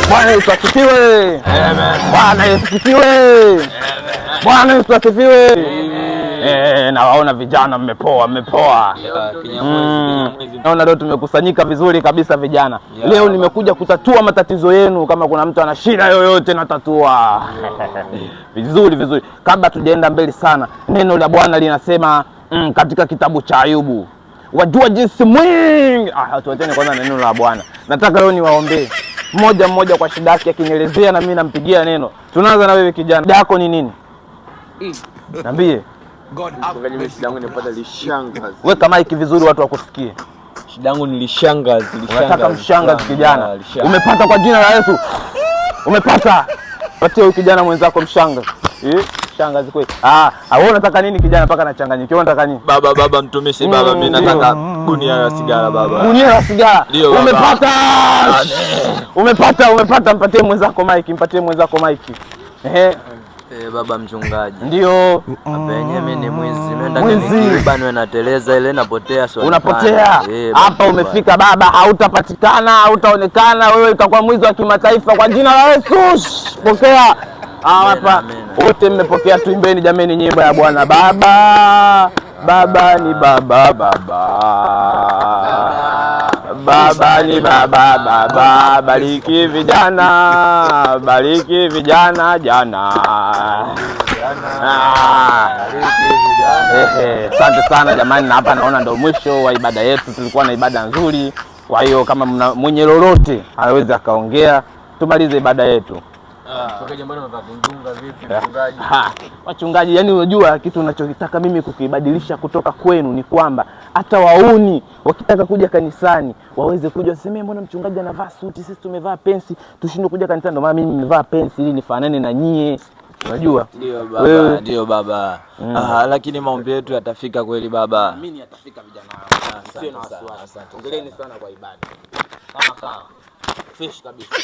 Bwana Yesu asifiwe. Bwana Yesu asifiwe. Bwana Yesu asifiwe. Nawaona vijana mmepoa. Naona leo tumekusanyika vizuri kabisa vijana. Leo nimekuja kutatua matatizo yenu. Kama kuna mtu ana shida yoyote natatua. Vizuri. Kabla tujaenda mbele sana, neno la Bwana linasema katika kitabu cha Ayubu, wajua jinsi mwingi. Tuachane kwanza neno la Bwana. Nataka leo niwaombee mmoja kwa shida yake, akinielezea na mimi nampigia neno. Tunaanza na wewe kijana. Shida yako ni nini? Niambie. Shida yangu nimepata lishangazi. Weka mic vizuri watu wakusikie. Shida yangu ni lishangazi. Unataka mshangazi kijana. Umepata kwa jina la Yesu. Umepata. Patia huyu kijana mwenzako mshangazi. Shangazi kweli. Wewe unataka nini kijana mpaka nachanganyikiwa? Unataka nini? Baba mtumishi baba, mimi nataka gunia la sigara baba. Gunia la sigara. Umepata. Mpatie mwenzako mic. Baba mchungaji. Ndio. Penye mimi ni mwizi. Nenda nikiiba niwe nateleza ile napotea sio. Unapotea. Hapa umefika baba, hautapatikana, hautaonekana, wewe utakuwa mwizi wa kimataifa kwa jina la Yesu. Pokea. Hapa wote mmepokea, tuimbeni jameni nyimbo ya Bwana. Baba ni baba. Baba ni baba. Bariki vijana jana. Asante sana jamani, na hapa naona ndio mwisho wa ibada yetu. Tulikuwa na ibada nzuri, kwa hiyo kama mwenye lolote hawezi akaongea, tumalize ibada yetu. Wachungaji, yani unajua kitu unachokitaka mimi kukibadilisha kutoka kwenu ni kwamba hata wauni wakitaka kuja kanisani waweze kuja waseme, mbona mchungaji anavaa suti, sisi tumevaa pensi, tushindwe kuja kanisani. Ndio maana mimi nimevaa pensi ili nifanane na nyie. Unajua? Ndio baba. Lakini maombi yetu yatafika kweli baba? Mimi yatafika vijana. Sio na wasiwasi. Ongeleni sana kwa ibada. Kama fish kabisa.